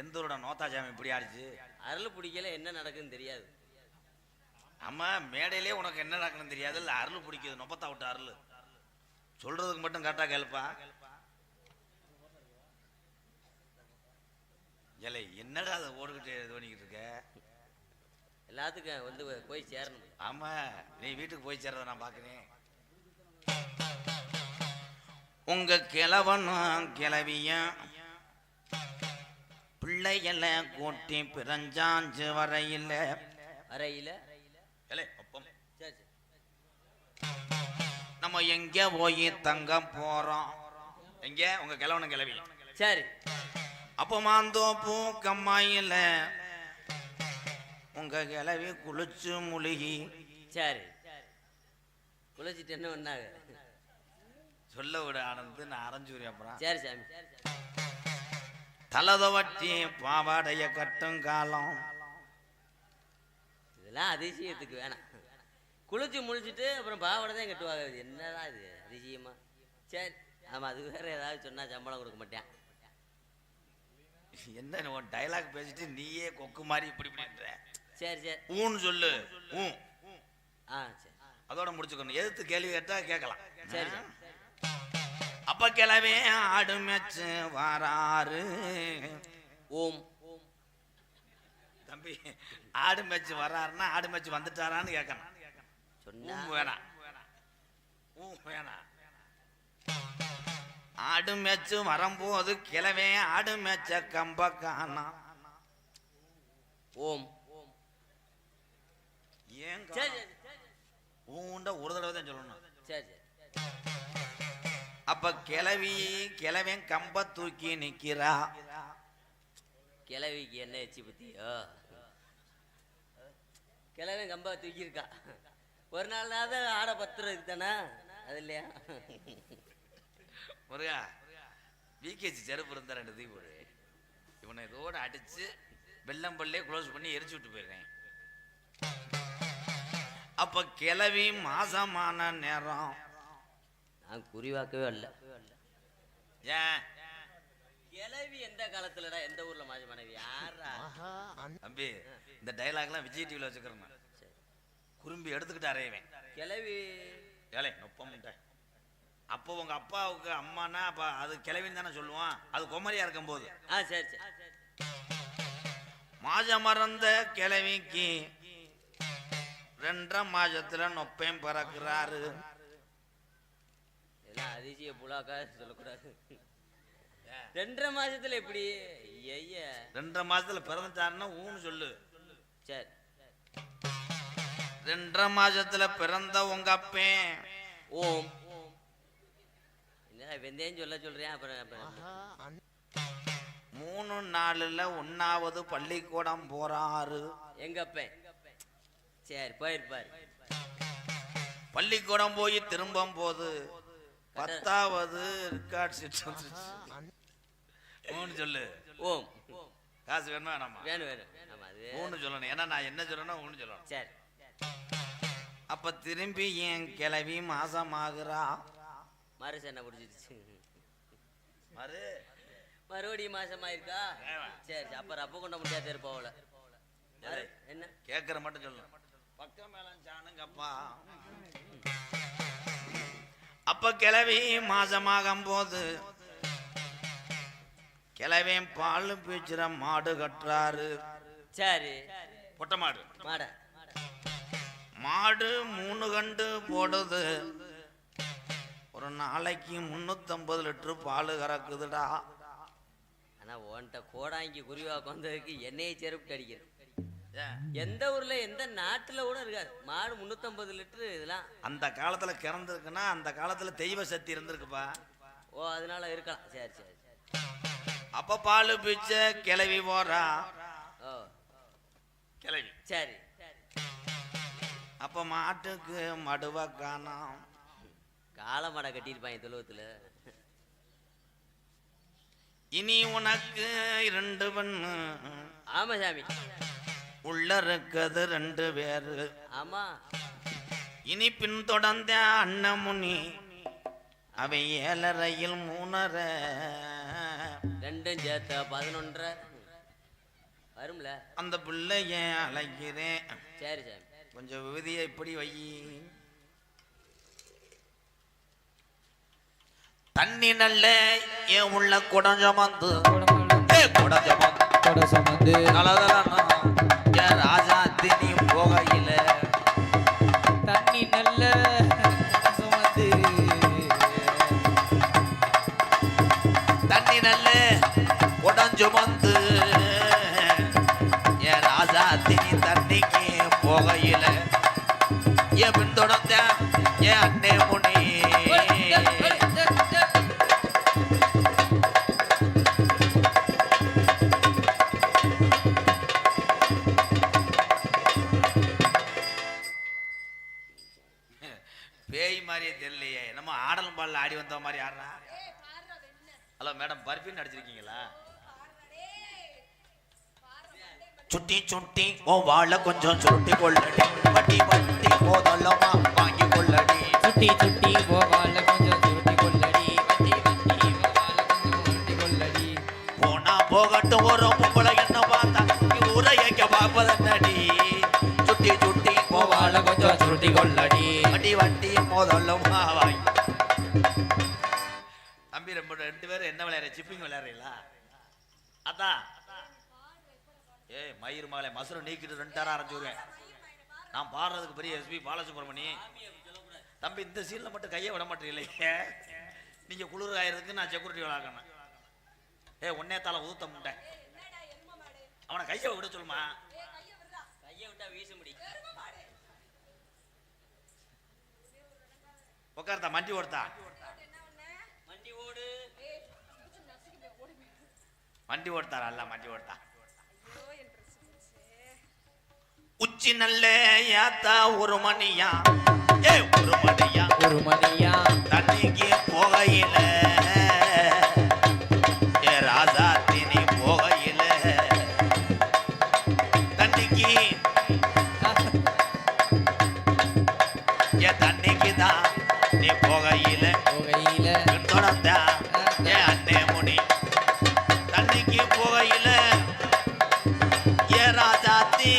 எந்தோட நோத்தாச்சாமி இப்படி ஆடிச்சு? அருள் பிடிக்கல, என்ன நடக்குன்னு தெரியாது. அம்மா மேடையிலே உனக்கு என்ன நடக்குன்னு தெரியாது, இல்லை அருள் பிடிக்குது நொப்பத்தா விட்டு அருள் சொல்றதுக்கு மட்டும் கரெக்டா கேள்ப்பா. ஏலே என்னடா அதை ஓடிக்கிட்டு இது பண்ணிக்கிட்டு இருக்க? எல்லாத்துக்கும் வந்து போய் சேரணும். ஆமா, நீ வீட்டுக்கு போய் சேர்றத நான் பார்க்குறேன். உங்க கிழவனும் கிளவியும் பிள்ளைகளை கூட்டி பிறஞ்சாஞ்சு வரையில அறையில நம்ம எங்க போய் தங்க போறோம்? எங்க உங்க கிழவனும் கிளவி? சரி. அப்போ மாந்தோப்பு கம்மாயில உங்க கிளவி குளிச்சு முழுகி. சரி, குளிச்சுட்டு என்ன பண்ணாங்க சொல்ல விட ஆனந்து, நான் அரைஞ்சூரி. அப்புறம் சரி சாமி. தலதை வட்டி பாவாடைய கட்டும் காலம். இதெல்லாம் அதிசயத்துக்கு வேணாம். குளிச்சு முழிச்சிட்டு அப்புறம் பாவாடை தான் கட்டுவாங்க. என்னதான் இது அதிசயமா? சரி, ஆமா, அது வேற ஏதாவது சொன்னா சம்பளம் கொடுக்க மாட்டேன். என்ன உன் டைலாக் பேசிட்டு நீயே கொக்கு மாதிரி இப்படி இப்படின்ற. சரி சரி, ஊன்னு சொல்லு. ஊ. சரி, அதோட முடிச்சுக்கணும். எதிர்த்து கேள்வி கேட்டா கேட்கலாம். சரி. அப்ப கிளவே ஆடு மேட்சு வாராரு. ஓம். தம்பி, ஆடு மேட்ச் வர்றாருன்னா ஆடு மேட்ச் வந்துட்டாரான்னு கேட்கணும். சொன்னா வேணாம், வேணாம். ஆடு மேட்சு வரும்போது கிளவே ஆடு மேட்ச கம்ப காணா. ஓம். ஏன் ஊண்ட ஒரு தடவை தான் சொல்லணும். சரி. அப்ப கிளவன் கம்ப தூக்கி நிக்கிறா. கிளவிக்கு என்ன எச்சி பத்தியோ? கிளவன் கம்பா தூக்கி இருக்கா. ஒரு நாள் தான் ஆடை பத்துறதுக்கு தானே, அது இல்லையா? முருகா, விகேசி செருப்பு இருந்தா 2 தீ போடு. இவனை இதோட அடிச்சு வெள்ளம் பல்லே க்ளோஸ் பண்ணி எரிச்சு விட்டு போயிடுறேன். அப்ப கிளவி மாசமான நேரம். நான் குறிவாக்கவே இல்லை. ஏன் கிளவி எந்த காலத்துலடா, எந்த ஊர்ல மாஜ மனைவி யாரா? தம்பி, இந்த டைலாக்லாம் விஜய் டிவில வச்சுக்கிறேன். குறும்பி எடுத்துக்கிட்டு அறையவேன். கிளவி ஏலே நொப்பம்ட்ட. அப்போ உங்க அப்பாவுக்கு அம்மானா அப்ப அது கிளவின்னு தானே சொல்லுவான். அது குமரியா இருக்கும் போது. சரி சரி. மாஜ மறந்த கிளவிக்கு 2 மாசத்துல நொப்பையும் பறக்குறாரு. எல்லாம் அதிசய புலாக்கா சொல்லக்கூடாது. 2.5 மாசத்துல எப்படி? 2.5 மாசத்துல பிறந்துட்டாருன்னா ஊன்னு சொல்லு. சரி. 2.5 மாசத்துல பிறந்த உங்க அப்பேன். ஓம். என்ன வெந்தயம் சொல்ல சொல்றேன்? அப்புறம் 3 நாளுல 1வது பள்ளிக்கூடம் போறாரு. எங்க அப்பேன். சரி, போயிருப்பாரு. பள்ளிக்கூடம் போய் திரும்பும் போது 10வது ரெக்கார்ட் ஷீட் ஊன்னு சொல்லு. ஓம். காசு வேணுமா? வேணாமா? வேணும் வேணும். ஆமா, அது ஊன்னு சொல்லணும். ஏன்னா நான் என்ன சொல்லணும் ஊன்னு சொல்லணும். சரி. அப்ப திரும்பி என் கிளவி மாசமாகுறா. மறுசு என்ன முடிஞ்சிருச்சு? மறுபடியும் மாசமாயிருக்கா? சரி. அப்ப ரப்ப கொண்ட முடியாது இருப்பாவுல. என்ன கேட்கற மட்டும் சொல்லணும். பக்கம் மேல சாணுங்கப்பா. அப்ப கிளவி மாசமாகும் போது கிளவன் பால் பீச்சுற மாடு கட்டுறாரு. சரி. பொட்டை மாடு. மாடு 3 கண்டு போடுது. ஒரு நாளைக்கு 350 லிட்டர் பால் கறக்குதுடா. ஆனா உன்கிட்ட கோடாங்கி குறிவாக்கு வந்ததுக்கு என்னையை செருப்பு அடிக்கிறது. எந்த ஊர்ல எந்த நாட்டுல கூட இருக்காது மாடு 350 லிட்டரு. இதெல்லாம் அந்த காலத்துல கிறந்திருக்குன்னா அந்த காலத்துல தெய்வ சக்தி இருந்திருக்குப்பா. ஓ, அதனால இருக்கலாம். சரி சரி. அப்ப பால் பீச்ச கிளவி போறா. ஓ, கிளவி. சரி. அப்ப மாட்டுக்கு மடுவ காணோம். காளை மாடை கட்டியிருப்பாங்க தொழுவத்துல. இனி உனக்கு 2 பெண்ணு. ஆமா சாமி. உள்ள இருக்குது 2 பேரு. ஆமா. இனி பின்தொடர்ந்த அண்ணமுனி அவை 7.5 3.5 2 சேர்த்த 11.5. வரும்ல. அந்த பிள்ளைய அழைக்கிறேன். சரி சாமி. கொஞ்சம் விதியை இப்படி வை. தண்ணி நல்ல ஏன் உள்ள குடஞ்சமந்து குடஞ்சமந்து என் ராஜா தினி போகையில தண்ணி நல்ல சுமந்து தண்ணி நல்ல குடஞ்சுமந்து என் ராஜா தினி தண்ணிக்கு போகையில என் பின்தொடர்ந்த என் அண்ணே முனி பேய் மாதிரியே தெரியலையே. நம்ம ஆடலும் பாடல ஆடி வந்த மாதிரி ஆடுறா. ஹலோ மேடம், பர்ஃபின் அடிச்சிருக்கீங்களா? சுட்டி சுட்டி ஓ வாழ கொஞ்சம் சுருட்டி கொள்ளடி, வட்டி வட்டி போதல்லமா வாங்கி கொள்ளடி. சுட்டி சுட்டி போகால கொஞ்சம் சுருட்டி கொள்ளடி, வட்டி வட்டி போகால கொஞ்சம் சுருட்டி கொள்ளடி. போனா போகட்டும் ஒரு பொம்பளை என்ன பார்த்தா ஊரையக்க பார்ப்பதடி. சுட்டி சுட்டி போகால கொஞ்சம் சுருட்டி கொள்ளடி. வட்டி வட்டி போதல்லமா வாங்கி. தம்பி ரெண்டு பேரும் என்ன விளையாடுற? சிப்பிங் விளையாடுறீங்களா? அதான் ஏய் மயிர் மாலை மசுரை நீக்கிட்டு 2 அரைஞ்சுருவேன். நான் பாடுறதுக்கு பெரிய எஸ்பி பாலசுப்ரமணி. தம்பி இந்த சீனில் மட்டும் கையை விட மாட்டீங்களே. நீங்கள் குளிர் ஆயிரதுக்கு நான் செக்யூரிட்டி விளாக்கணும். ஒன்னே தால உதுத்த முட்டை. அவனை கையை விட சொல்லுமா. கையை விட்டா வீச முடியும். உட்கார்த்தா மண்டி ஓடுத்தா. வண்டி ஓடு. வண்டி ஓடுத்தாரா? அல்ல மண்டி ஓடுத்தா. உச்சி நல்ல யாத்தா ஒரு மணியா ஒரு மணியா தண்ணிக்கு போகையில ஏ ராஜா தினி போகையில தண்ணிக்கு ஏ தண்ணிக்கு தான் நீ போகையில தொடர்ந்தா ஏ அண்ணே முனி தண்ணிக்கு போகையில ஏ ராஜா தீ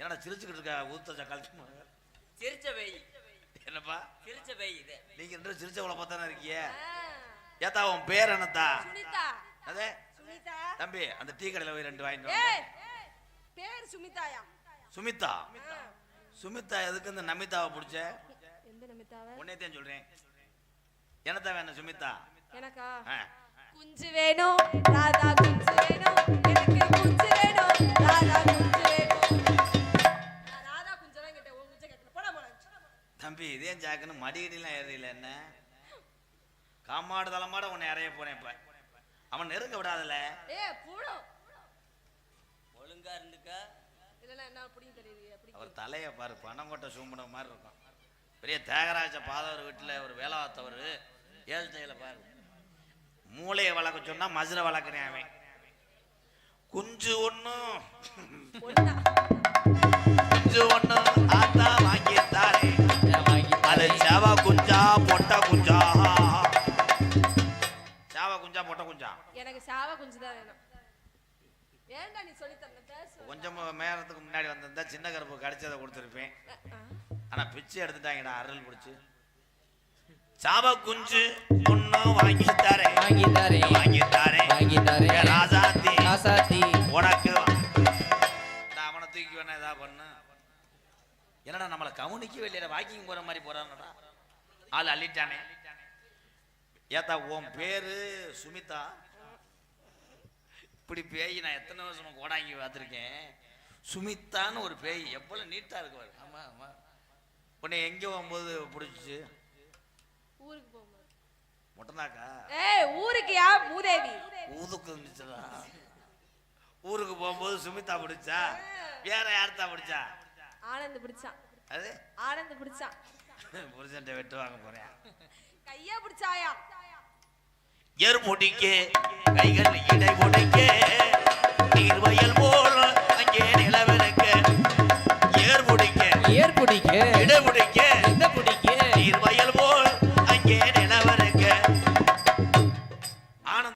என்னடா சிரிச்சுக்கிட்டு இருக்க? ஊத்த கழிச்சு சிரிச்ச வெய். என்னப்பா சிரிச்ச வெய் இது? நீங்க ரெண்டு சிரிச்சவளை பார்த்தானே இருக்கீங்க. ஏத்தா உன் பேர் என்னத்தா? சுனிதா. அதே சுனிதா. தம்பி அந்த டீ கடையில போய் 2 வாங்கிட்டு ஏய் பேர் சுமிதாயா? சுமிதா. சுமிதா எதுக்கு இந்த நமிதாவை பிடிச்ச? எந்த நமிதாவை? உன்னையதான் சொல்றேன். என்னத்தா வேணும் சுமிதா? எனக்கா குஞ்சு வேணும் ராதா குஞ்சு வேணும், எனக்கு குஞ்சு வேணும் ராதா குஞ்சு வேணும். நான் ராதா குஞ்செல்லாம் கேட்டேன், உன் குஞ்சை கேட்கல. போடா போடா. தம்பி இதே ஜாக்குன்னு மடிக்கடிலாம் ஏறல. என்ன காமாடு தலைமாட உன்னை இறைய போனேன். இப்ப அவன் நெருங்க விடாதல. பூடோ ஒழுங்கா இருந்துக்கா. இல்லைன்னா என்ன பிடிக்கும் தெரியுது. அப்படி அவர் தலையை பாரு, பனங்கொட்டை சூம்பின மாதிரி இருக்கும். பெரிய தியாகராஜ பாதவர் வீட்டில் ஒரு வேலை பார்த்தவர். 7 தையில பாரு, மூளையை வளர்க்க சொன்னா மதுரை வளர்க்குறேன் அவன். குஞ்சு ஒண்ணு குஞ்சு ஒண்ணு ஆத்தா வாங்கித்தாரே. அது சேவா குஞ்சா பொட்டா குஞ்சா? சேவா குஞ்சா பொட்டை குஞ்சா? எனக்கு சாவா குஞ்சு தான் வேணும். ஏன்டா நீ சொல்லி தரல? பேசு. கொஞ்சம் மேரத்துக்கு முன்னாடி வந்திருந்தா சின்ன கருப்பு கடிச்சதை கொடுத்துருப்பேன். ஆனா பிச்சு எடுத்துட்டாங்கடா அருள் பிடிச்சு. சாவா குஞ்சு ஒண்ணு வாங்கித்தாரே ராசாத்தி உனக்கு. அவனை தூக்கி வேணா ஏதா பண்ணு. என்னடா நம்மளை கவனிக்கவே இல்லையா? வாக்கிங் போற மாதிரி போறான்டா. ஆள் அள்ளிட்டானே. ஏத்தா உன் பேரு சுமிதா? இப்படி பேய் நான் எத்தனை வருஷமா கோடாங்கி பார்த்துருக்கேன். சுமிதான்னு ஒரு பேய் எவ்வளவு நீட்டா இருக்கு. ஆமா ஆமா. உன்னை எங்க போகும்போது பிடிச்சிச்சு? ஊருக்கு போகும்போது. மொட்டனாக்கா? ஊருக்கு யா மூதேவி. ஊதுக்கு இருந்துச்சுடா. ஊருக்கு போகும்போது சுமிதா பிடிச்சா? வேற யார்த்தா பிடிச்சா? ஆனந்த் பிடிச்சான். அது ஆனந்த் பிடிச்சான். புருஷன்ட்ட வெட்டு வாங்க போறேன். கையா பிடிச்சாயா? ஏர் பொடிக்கே கைகள் இடை பொடிக்கே நீர் வயல் போல் அங்கே நிலவிருக்க. ஏர் பொடிக்கே